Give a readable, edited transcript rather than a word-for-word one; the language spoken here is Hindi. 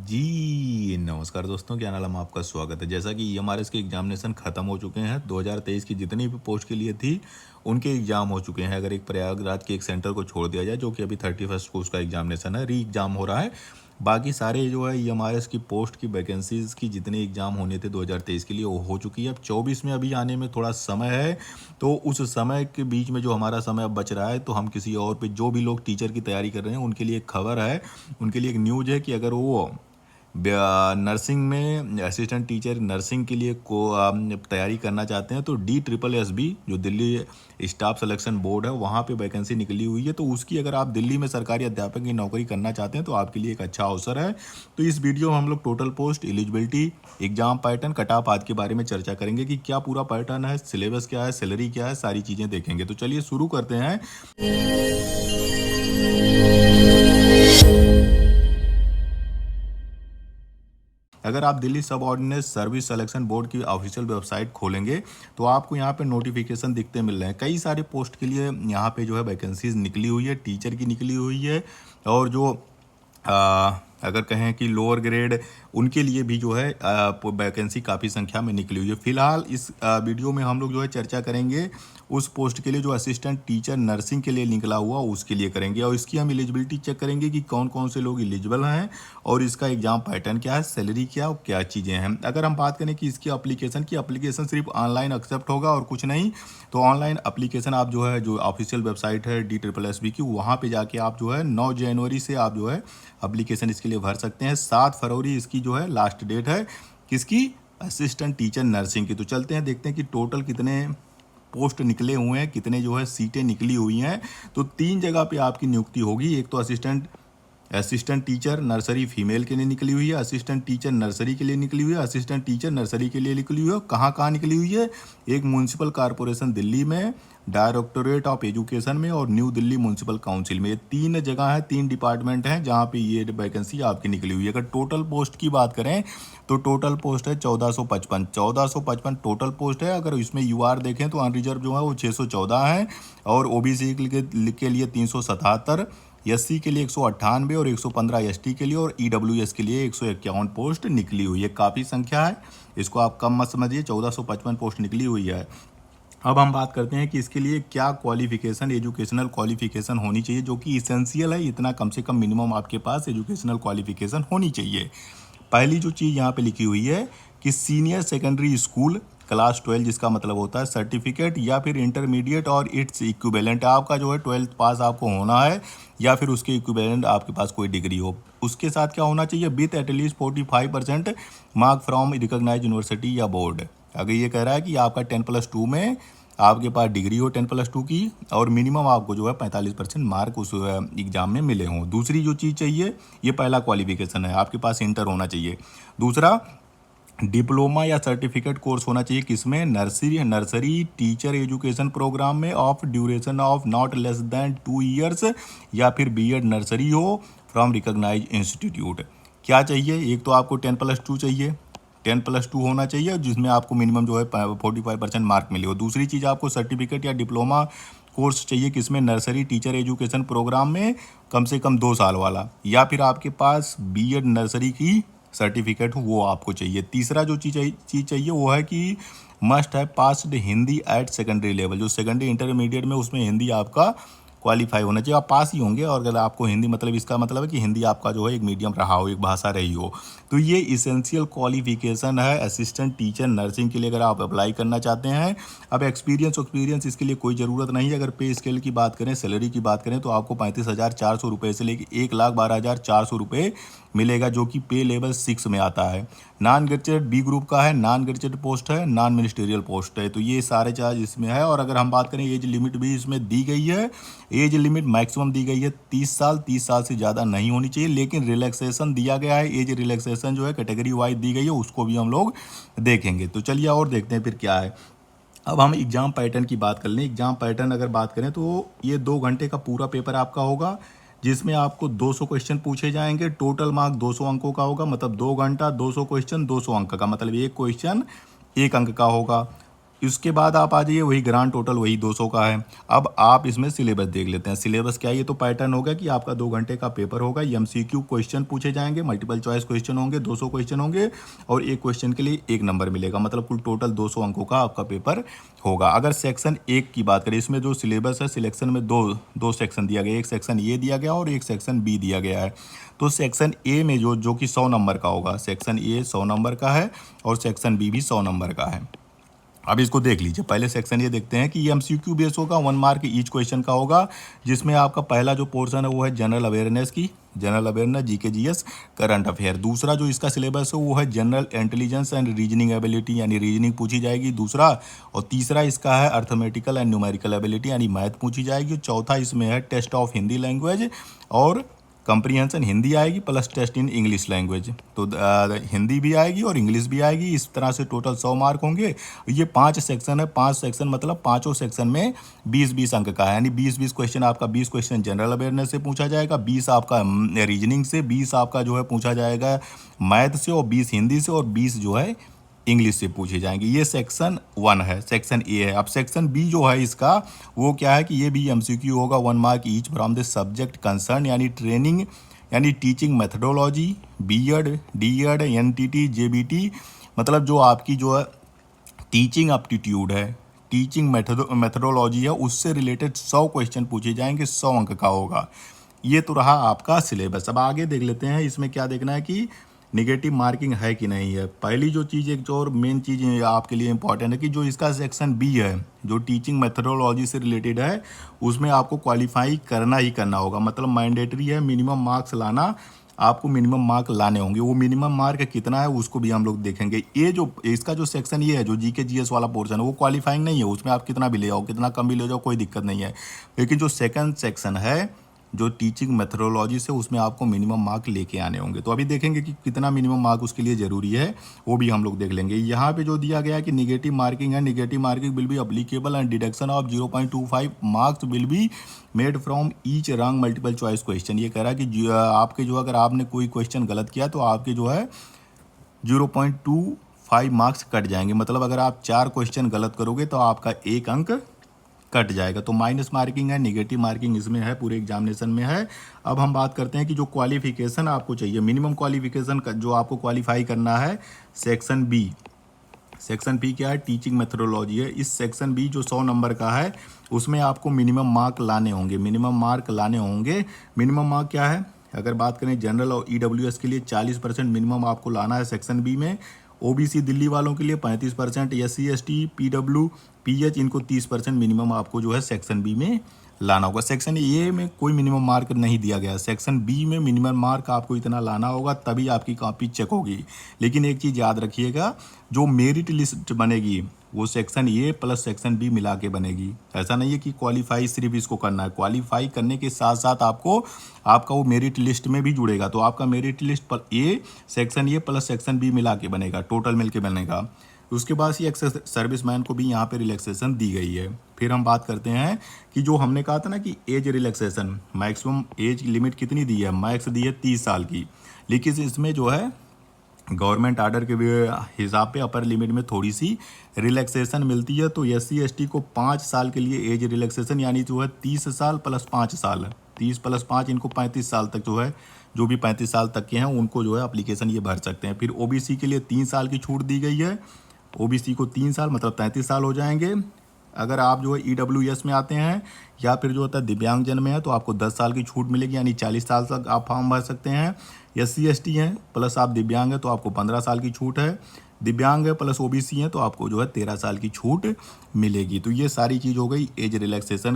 जी, नमस्कार दोस्तों, क्या नाम आपका स्वागत है। जैसा कि ईएमआरएस के एग्जामिनेशन खत्म हो चुके हैं, 2023 की जितनी भी पोस्ट के लिए थी, उनके एग्जाम हो चुके हैं। अगर एक प्रयागराज के एक सेंटर को छोड़ दिया जाए, जो कि अभी 31 को उसका एग्जामिनेशन है, री एग्जाम हो रहा है। बाकी सारे जो है ईएमआरएस की पोस्ट की वैकेंसीज की जितने एग्जाम होने थे 2023 के लिए, वो हो चुकी है। अब 24 में अभी आने में थोड़ा समय है, तो उस समय के बीच में जो हमारा समय अब बच रहा है, तो हम किसी और पे, जो भी लोग टीचर की तैयारी कर रहे हैं, उनके लिए एक खबर है, उनके लिए एक न्यूज़ है कि अगर वो नर्सिंग में असिस्टेंट टीचर नर्सिंग के लिए को तैयारी करना चाहते हैं, तो DSSB जो दिल्ली स्टाफ सिलेक्शन बोर्ड है, वहाँ पे वैकेंसी निकली हुई है। तो उसकी अगर आप दिल्ली में सरकारी अध्यापक की नौकरी करना चाहते हैं, तो आपके लिए एक अच्छा अवसर है। तो इस वीडियो में हम लोग total post, eligibility, exam pattern, cut off आज के बारे में चर्चा करेंगे कि क्या पूरा पैटर्न है, सिलेबस क्या है, सैलरी क्या है, सारी चीज़ें देखेंगे। तो चलिए शुरू करते हैं। अगर आप दिल्ली सब ऑर्डिनेंस सर्विस सिलेक्शन बोर्ड की ऑफिशियल वेबसाइट खोलेंगे, तो आपको यहाँ पे नोटिफिकेशन दिखते मिल रहे हैं। कई सारे पोस्ट के लिए यहाँ पे जो है वैकेंसीज निकली हुई है, टीचर की निकली हुई है, और जो अगर कहें कि लोअर ग्रेड, उनके लिए भी जो है वैकेंसी काफ़ी संख्या में निकली हुई है। फिलहाल इस वीडियो में हम लोग जो है चर्चा करेंगे उस पोस्ट के लिए जो असिस्टेंट टीचर नर्सिंग के लिए निकला हुआ, उसके लिए करेंगे। और इसकी हम एलिजिबिलिटी चेक करेंगे कि कौन कौन से लोग एलिजिबल हैं, और इसका एग्जाम पैटर्न क्या है, सैलरी क्या, और क्या चीज़ें हैं। अगर हम बात करें कि इसकी एप्लीकेशन सिर्फ ऑनलाइन एक्सेप्ट होगा और कुछ नहीं, तो ऑनलाइन एप्लीकेशन आप जो है, जो ऑफिशियल वेबसाइट है DSSB की, वहाँ पे जाके आप जो है 9 जनवरी से आप जो है एप्लीकेशन इसके लिए भर सकते हैं। 7 फरवरी इसकी जो है लास्ट डेट है, किसकी, असिस्टेंट टीचर नर्सिंग की। तो चलते हैं, देखते हैं कि टोटल कितने पोस्ट निकले हुए हैं, कितने जो है सीटें निकली हुई हैं। तो 3 जगह पे आपकी नियुक्ति होगी। एक तो असिस्टेंट टीचर नर्सरी फीमेल के लिए निकली हुई है, असिस्टेंट टीचर नर्सरी के लिए निकली हुई है, असिस्टेंट टीचर नर्सरी के लिए निकली हुई है। कहाँ कहाँ निकली हुई है, एक म्यूनसिपल कॉरपोरेशन दिल्ली में, डायरेक्टोरेट ऑफ एजुकेशन में, और न्यू दिल्ली म्यूनसिपल काउंसिल में। ये 3 जगह है, 3 डिपार्टमेंट हैं जहाँ पे ये वैकेंसी आपकी निकली हुई है। अगर टोटल पोस्ट की बात करें, तो टोटल पोस्ट है 1455 टोटल पोस्ट है। अगर इसमें UR देखें तो अनरिजर्व जो है वो 614 है, और OBC के लिए 377, SC के लिए 198 और 115 ST के लिए, और EWS के लिए 151 पोस्ट निकली हुई है। काफ़ी संख्या है, इसको आप कम मत समझिए, 1455 पोस्ट निकली हुई है। अब हम बात करते हैं कि इसके लिए क्या क्वालिफिकेशन, एजुकेशनल क्वालिफिकेशन होनी चाहिए, जो कि इसेंशियल है। इतना कम से कम मिनिमम आपके पास एजुकेशनल क्वालिफिकेशन होनी चाहिए। पहली जो चीज़ यहाँ पे लिखी हुई है कि सीनियर सेकेंडरी स्कूल क्लास 12, जिसका मतलब होता है सर्टिफिकेट, या फिर इंटरमीडिएट और इट्स इक्विवेलेंट। आपका जो है 12th पास आपको होना है, या फिर उसके इक्विवेलेंट आपके पास कोई डिग्री हो। उसके साथ क्या होना चाहिए, with at least 45% mark from recognised university या बोर्ड। अगर ये कह रहा है कि आपका 10+2 में आपके पास डिग्री हो 10+2 की, और मिनिमम आपको जो है 45% मार्क उस एग्ज़ाम में मिले हों। दूसरी जो चीज़ चाहिए, ये पहला क्वालिफिकेशन है, आपके पास इंटर होना चाहिए। दूसरा, डिप्लोमा या सर्टिफिकेट कोर्स होना चाहिए, किसमें, नर्सरी टीचर एजुकेशन प्रोग्राम में, of duration of not less than 2 years, या फिर BEd नर्सरी हो फ्रॉम रिकॉग्नाइज्ड इंस्टीट्यूट। क्या चाहिए, एक तो आपको 10+2 चाहिए, 10+2 होना चाहिए, जिसमें आपको मिनिमम जो है 45% मार्क मिले हो। दूसरी चीज़, आपको सर्टिफिकेट या डिप्लोमा कोर्स चाहिए, किसमें, नर्सरी टीचर एजुकेशन प्रोग्राम में, कम से कम 2 साल वाला, या फिर आपके पास BEd नर्सरी की सर्टिफिकेट हो, वो आपको चाहिए। तीसरा जो चीज़ चाहिए वो है कि मस्ट है passed Hindi at secondary level. जो सेकेंडरी इंटरमीडिएट में, उसमें हिंदी आपका क्वालिफाई होना चाहिए, आप पास ही होंगे। और अगर आपको हिंदी, मतलब इसका मतलब है कि हिंदी आपका जो है एक मीडियम रहा हो, एक भाषा रही हो। तो ये इसेंशियल क्वालिफिकेशन है असिस्टेंट टीचर नर्सिंग के लिए, अगर आप अप्लाई करना चाहते हैं। अब एक्सपीरियंस इसके लिए कोई ज़रूरत नहीं है। अगर पे स्केल की बात करें, सैलरी की बात करें, तो आपको 35,400 रुपये से लेकर 1,12,400 रुपये मिलेगा, जो कि पे लेवल 6 में आता है। नॉन ग्रेजुएट B ग्रुप का है, नॉन ग्रेजुएट पोस्ट है, नॉन मिनिस्टेरियल पोस्ट है। तो ये सारे चार्ज इसमें है। और अगर हम बात करें, एज लिमिट भी इसमें दी गई है। एज लिमिट मैक्सिमम दी गई है 30 साल, 30 साल से ज़्यादा नहीं होनी चाहिए, लेकिन रिलैक्सेशन दिया गया है। एज रिलैक्सेशन जो है कैटेगरी वाइज दी गई है, उसको भी हम लोग देखेंगे। तो चलिए और देखते हैं फिर क्या है। अब हम एग्ज़ाम पैटर्न की बात कर लें। एग्ज़ाम पैटर्न अगर बात करें, तो ये 2 घंटे का पूरा पेपर आपका होगा, जिसमें आपको 200 क्वेश्चन पूछे जाएंगे। टोटल मार्क 200 अंकों का होगा, मतलब 2 घंटा 200 क्वेश्चन 200 अंक का, मतलब एक क्वेश्चन 1 अंक का होगा। इसके बाद आप आ जाइए, वही ग्रांड टोटल वही 200 का है। अब आप इसमें सिलेबस देख लेते हैं। सिलेबस क्या है? ये तो पैटर्न होगा कि आपका 2 घंटे का पेपर होगा, एमसीक्यू क्वेश्चन पूछे जाएंगे, मल्टीपल चॉइस क्वेश्चन होंगे, 200 क्वेश्चन होंगे और एक क्वेश्चन के लिए 1 नंबर मिलेगा, मतलब कुल टोटल 200 अंकों का आपका पेपर होगा। अगर सेक्शन 1 की बात करें, इसमें जो सिलेबस है, सिलेक्शन में दो सेक्शन दिया गया, एक सेक्शन ए दिया गया और एक सेक्शन बी दिया गया है। तो सेक्शन ए में जो कि 100 नंबर का होगा, सेक्शन ए 100 नंबर का है और सेक्शन बी भी 100 नंबर का है। अब इसको देख लीजिए। पहले सेक्शन ये देखते हैं कि ये एमसीक्यू बेस होगा, 1 मार्क ईच क्वेश्चन का होगा, जिसमें आपका पहला जो पोर्शन है वो है जनरल अवेयरनेस की, general awareness, GK GS, current affair. दूसरा जो इसका सिलेबस है वो है general intelligence and reasoning ability, यानी रीजनिंग पूछी जाएगी दूसरा। और तीसरा इसका है अर्थमेटिकल एंड न्यूमेरिकल एबिलिटी, यानी मैथ पूछी जाएगी। चौथा इसमें है टेस्ट ऑफ हिंदी लैंग्वेज और कंप्रीहेंशन हिंदी आएगी plus test in English language. तो हिंदी भी आएगी और इंग्लिश भी आएगी। इस तरह से टोटल 100 मार्क होंगे। ये 5 सेक्शन है, 5 सेक्शन मतलब पाँचों सेक्शन में 20-20 अंक का है, यानी 20-20 क्वेश्चन आपका, 20 क्वेश्चन जनरल अवेयरनेस से पूछा जाएगा, 20 आपका रीजनिंग से, 20 आपका जो है पूछा जाएगा मैथ से और 20 हिंदी से और 20 जो है इंग्लिश से पूछे जाएंगे। ये सेक्शन 1 है, सेक्शन ए है। अब सेक्शन बी जो है इसका, वो क्या है कि ये भी एमसीक्यू होगा, 1 mark each from the subject concern, यानी ट्रेनिंग, यानी teaching methodology, BEd, DEd, NTT, JBT, मतलब जो आपकी जो है टीचिंग एप्टीट्यूड है, टीचिंग मेथडोलॉजी है, उससे रिलेटेड 100 क्वेश्चन पूछे जाएंगे, 100 अंक का होगा। ये तो रहा आपका सिलेबस। अब आगे देख लेते हैं, इसमें क्या देखना है कि निगेटिव मार्किंग है कि नहीं है। पहली जो चीज़, एक जो और मेन चीज़ आपके लिए इंपॉर्टेंट है कि जो इसका सेक्शन बी है, जो टीचिंग मेथडोलॉजी से रिलेटेड है, उसमें आपको क्वालिफाई करना ही करना होगा, मतलब मैंडेटरी है, मिनिमम मार्क्स लाना, आपको मिनिमम मार्क लाने होंगे। वो मिनिमम मार्क कितना है उसको भी हम लोग देखेंगे। ये जो इसका जो सेक्शन ये है, जो जीके जीएस वाला पोर्शन है, वो क्वालिफाइंग नहीं है, उसमें आप कितना भी ले आओ, कितना कम भी ले जाओ, कोई दिक्कत नहीं है। लेकिन जो सेकंड सेक्शन है, जो टीचिंग मेथडोलॉजी से, उसमें आपको मिनिमम मार्क लेके आने होंगे। तो अभी देखेंगे कि कितना मिनिमम मार्क उसके लिए ज़रूरी है, वो भी हम लोग देख लेंगे। यहाँ पे जो दिया गया है कि निगेटिव मार्किंग है, negative marking will be applicable and deduction of 0.25 marks will be made from each wrong multiple choice question. ये कह रहा है कि आपके जो, अगर आपने कोई क्वेश्चन गलत किया तो आपके जो है 0.25 मार्क्स कट जाएंगे, मतलब अगर आप 4 क्वेश्चन गलत करोगे तो आपका 1 अंक कट जाएगा। तो माइनस मार्किंग है, निगेटिव मार्किंग इसमें है, पूरे एग्जामिनेशन में है। अब हम बात करते हैं कि जो क्वालिफिकेशन आपको चाहिए, मिनिमम क्वालिफिकेशन जो आपको क्वालिफाई करना है, सेक्शन बी। सेक्शन बी क्या है? टीचिंग मेथडोलॉजी है। इस सेक्शन बी जो 100 नंबर का है, उसमें आपको मिनिमम मार्क लाने होंगे, मिनिमम मार्क लाने होंगे। मिनिमम मार्क क्या है? अगर बात करें जनरल और ईडब्ल्यूएस के लिए 40% मिनिमम आपको लाना है सेक्शन बी में। ओबीसी दिल्ली वालों के लिए 35%, एससी एसटी पीडब्ल्यू पीएच, इनको 30% मिनिमम आपको जो है सेक्शन बी में लाना होगा। सेक्शन ए में कोई मिनिमम मार्क नहीं दिया गया, सेक्शन बी में मिनिमम मार्क आपको इतना लाना होगा, तभी आपकी कॉपी चेक होगी। लेकिन एक चीज़ याद रखिएगा, जो मेरिट लिस्ट बनेगी वो section A plus section B मिला के बनेगी। ऐसा नहीं है कि क्वालिफाई सिर्फ इसको करना है, क्वालिफाई करने के साथ साथ आपको आपका वो मेरिट लिस्ट में भी जुड़ेगा। तो आपका मेरिट लिस्ट पर A, section A plus section B मिला के बनेगा, टोटल मिल के बनेगा। उसके बाद ही एक्सेस सर्विसमैन को भी यहाँ पे रिलैक्सेशन दी गई है। फिर हम बात करते हैं कि जो हमने कहा था ना कि age relaxation, maximum age limit कितनी दी है? मैक्स दी है 30 साल की। लेकिन इसमें जो है गवर्नमेंट आर्डर के हिसाब पे अपर लिमिट में थोड़ी सी रिलैक्सेशन मिलती है। तो एससी एसटी को 5 साल के लिए एज रिलैक्सेशन, यानी जो है 30 साल प्लस 5 साल, 30 प्लस 5, इनको 35 साल तक जो है, जो भी 35 साल तक के हैं उनको जो है एप्लीकेशन ये भर सकते हैं। फिर ओबीसी के लिए 3 साल की छूट दी गई है। ओबीसी को 3 साल मतलब 33 साल हो जाएंगे। अगर आप जो है ईडब्ल्यूएस में आते हैं या फिर जो होता है दिव्यांगजन में है, तो आपको 10 साल की छूट मिलेगी, यानी 40 साल तक आप फॉर्म भर सकते हैं। एससी एसटी हैं प्लस आप दिव्यांग हैं तो आपको 15 साल की छूट है। दिव्यांग है प्लस ओबीसी हैं तो आपको जो है 13 साल की छूट मिलेगी। तो ये सारी चीज़ हो गई एज रिलैक्सेशन की।